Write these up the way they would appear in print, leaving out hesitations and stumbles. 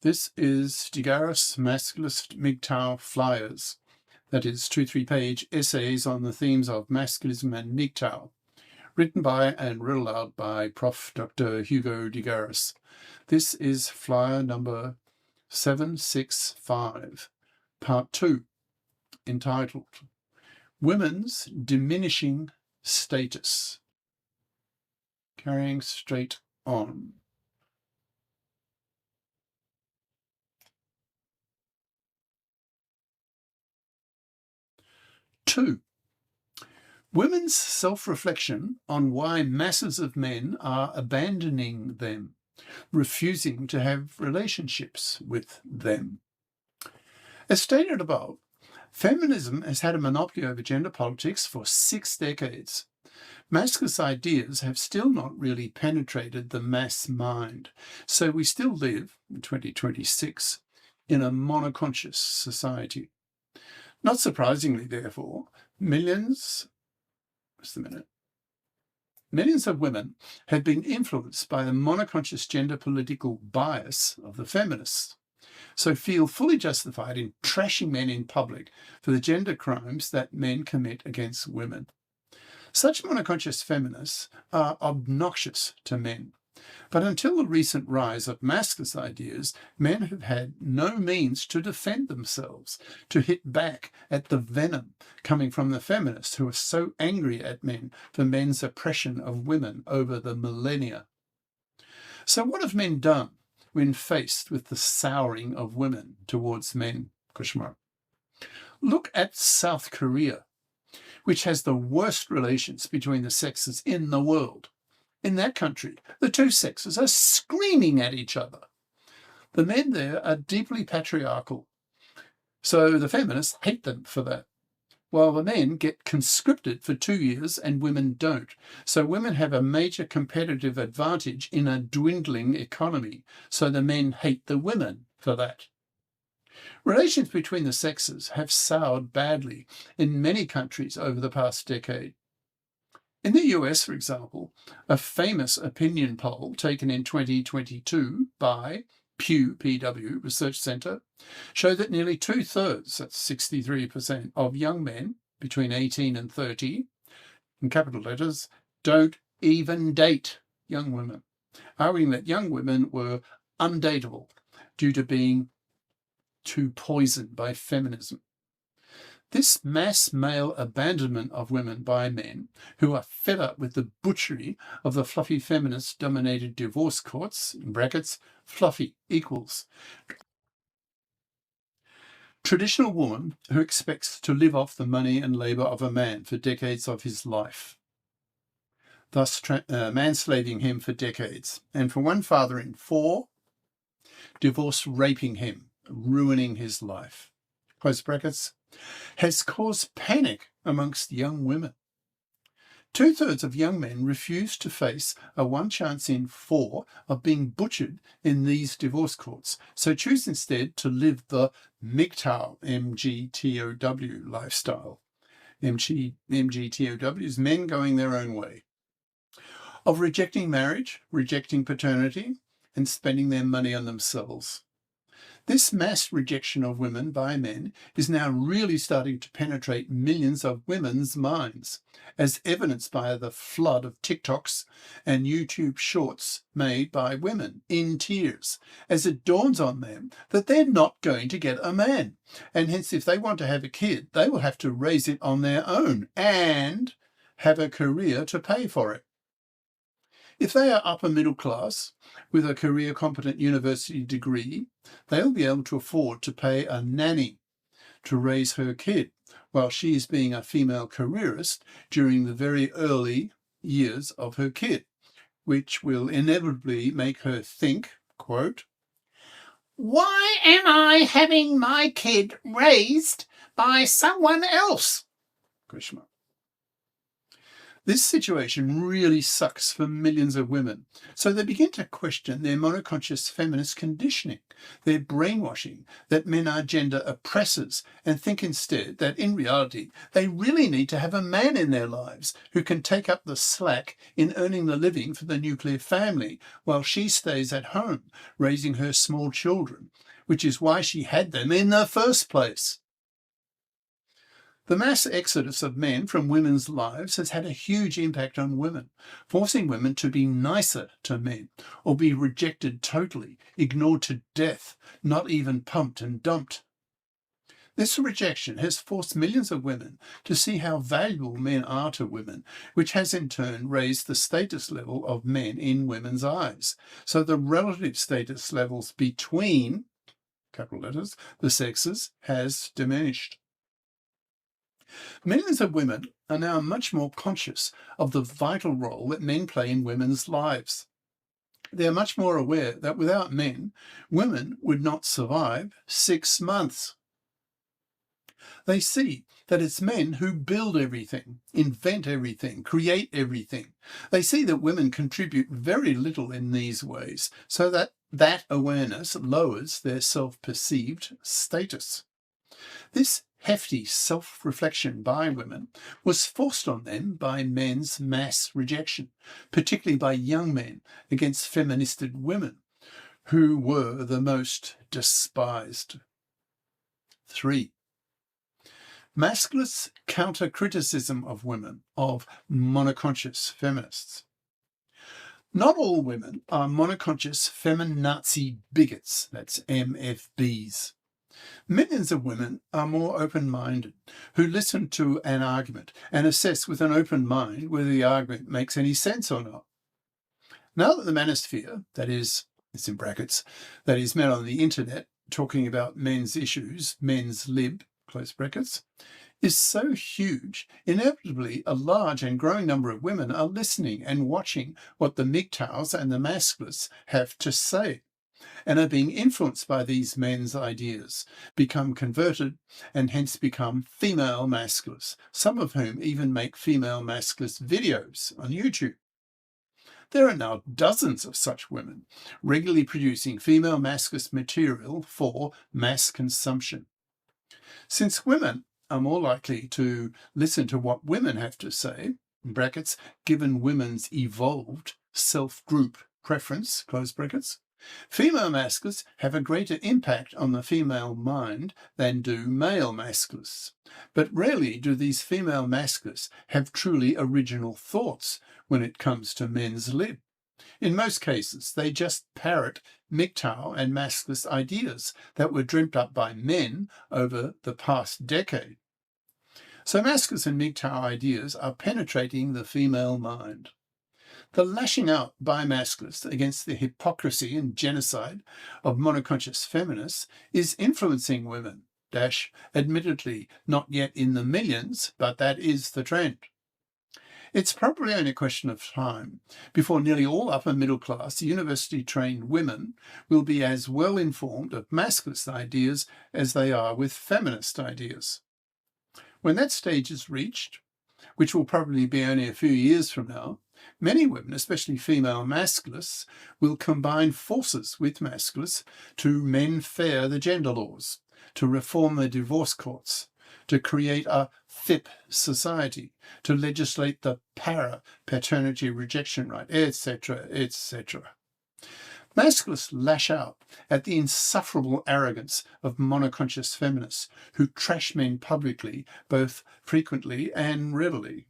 This is Garis Masculist MGTOW flyers. That is 2 3-page essays on the themes of masculism and MGTOW, written by and read aloud by Prof. Dr. Hugo de Garis. This is flyer number 765, part 2, entitled Women's Diminishing Status. Carrying straight on. Two, women's self-reflection on why masses of men are abandoning them, refusing to have relationships with them. As stated above, feminism has had a monopoly over gender politics for 6 decades. Masculist ideas have still not really penetrated the mass mind, so we still live, in 2026, in a monoconscious society. Not surprisingly, therefore, millions of women have been influenced by the monoconscious gender political bias of the feminists, so feel fully justified in trashing men in public for the gender crimes that men commit against women. Such monoconscious feminists are obnoxious to men. But until the recent rise of masculist ideas, men have had no means to defend themselves, to hit back at the venom coming from the feminists who are so angry at men for men's oppression of women over the millennia. So what have men done when faced with the souring of women towards men? Look at South Korea, which has the worst relations between the sexes in the world. In that country, the two sexes are screaming at each other. The men there are deeply patriarchal, so the feminists hate them for that, while the men get conscripted for 2 years and women don't. So women have a major competitive advantage in a dwindling economy, so the men hate the women for that. Relations between the sexes have soured badly in many countries over the past decade. In the US, for example, a famous opinion poll taken in 2022 by Pew Research Center showed that nearly 2/3, that's 63%, of young men between 18 and 30, in capital letters, don't even date young women, arguing that young women were undateable due to being too poisoned by feminism. This mass male abandonment of women by men who are fed up with the butchery of the fluffy feminist-dominated divorce courts, in brackets, fluffy equals traditional woman who expects to live off the money and labour of a man for decades of his life, thus manslaving him for decades, and for one father in 4, divorce raping him, ruining his life, close brackets, has caused panic amongst young women. 2/3 of young men refuse to face a 1 chance in 4 of being butchered in these divorce courts, so choose instead to live the MGTOW, MGTOW lifestyle. MGTOW is men going their own way, of rejecting marriage, rejecting paternity, and spending their money on themselves. This mass rejection of women by men is now really starting to penetrate millions of women's minds, as evidenced by the flood of TikToks and YouTube shorts made by women in tears, as it dawns on them that they're not going to get a man, and hence if they want to have a kid, they will have to raise it on their own and have a career to pay for it. If they are upper middle class with a career-competent university degree, they'll be able to afford to pay a nanny to raise her kid, while she is being a female careerist during the very early years of her kid, which will inevitably make her think, quote, "Why am I having my kid raised by someone else?" This situation really sucks for millions of women, so they begin to question their monoconscious feminist conditioning, their brainwashing that men are gender oppressors, and think instead that in reality they really need to have a man in their lives who can take up the slack in earning the living for the nuclear family while she stays at home raising her small children, which is why she had them in the first place. The mass exodus of men from women's lives has had a huge impact on women, forcing women to be nicer to men, or be rejected totally, ignored to death, not even pumped and dumped. This rejection has forced millions of women to see how valuable men are to women, which has in turn raised the status level of men in women's eyes. So the relative status levels between, capital letters, the sexes has diminished. Millions of women are now much more conscious of the vital role that men play in women's lives. They are much more aware that without men, women would not survive 6 months. They see that it's men who build everything, invent everything, create everything. They see that women contribute very little in these ways, so that awareness lowers their self-perceived status. This hefty self-reflection by women was forced on them by men's mass rejection, particularly by young men against feministed women, who were the most despised. 3. Masculists' counter-criticism of women, of monoconscious feminists. Not all women are monoconscious feminazi bigots, that's MFBs. Millions of women are more open-minded, who listen to an argument and assess with an open mind whether the argument makes any sense or not. Now that the manosphere, that is, it's in brackets, that is men on the internet talking about men's issues, men's lib, close brackets, is so huge, inevitably a large and growing number of women are listening and watching what the MGTOWs and the Masculists have to say, and are being influenced by these men's ideas, become converted, and hence become female masculists, some of whom even make female masculist videos on YouTube. There are now dozens of such women regularly producing female masculist material for mass consumption. Since women are more likely to listen to what women have to say, in brackets, given women's evolved self-group preference, close brackets, female masculists have a greater impact on the female mind than do male masculists. But rarely do these female masculists have truly original thoughts when it comes to men's lib. In most cases, they just parrot MGTOW and masculist ideas that were dreamt up by men over the past decade. So masculist and MGTOW ideas are penetrating the female mind. The lashing out by masculists against the hypocrisy and genocide of monoconscious feminists is influencing women, admittedly not yet in the millions, but that is the trend. It's probably only a question of time before nearly all upper middle class university-trained women will be as well informed of masculist ideas as they are with feminist ideas. When that stage is reached, which will probably be only a few years from now, many women, especially female masculists, will combine forces with masculists to mend fair the gender laws, to reform the divorce courts, to create a FIP society, to legislate the para-paternity rejection right, etc., etc. Masculists lash out at the insufferable arrogance of monoconscious feminists who trash men publicly, both frequently and readily.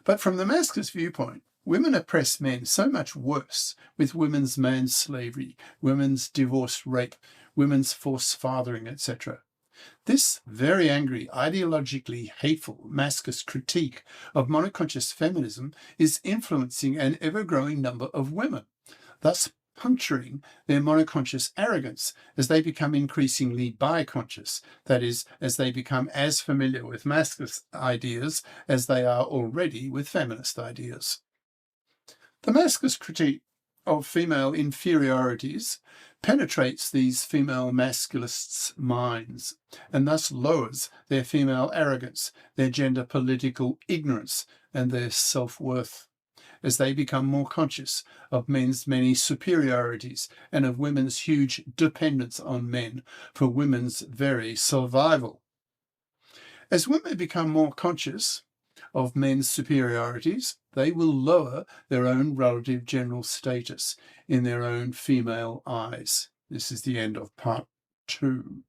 But from the masculist viewpoint, women oppress men so much worse with women's manslavery, women's divorce rape, women's forced fathering, etc. This very angry, ideologically hateful masculist critique of monoconscious feminism is influencing an ever-growing number of women, thus puncturing their monoconscious arrogance as they become increasingly bi-conscious, that is, as they become as familiar with masculist ideas as they are already with feminist ideas. The masculist critique of female inferiorities penetrates these female masculists' minds and thus lowers their female arrogance, their gender political ignorance, and their self-worth, as they become more conscious of men's many superiorities and of women's huge dependence on men for women's very survival. As women become more conscious of men's superiorities, they will lower their own relative general status in their own female eyes. This is the end of part 2.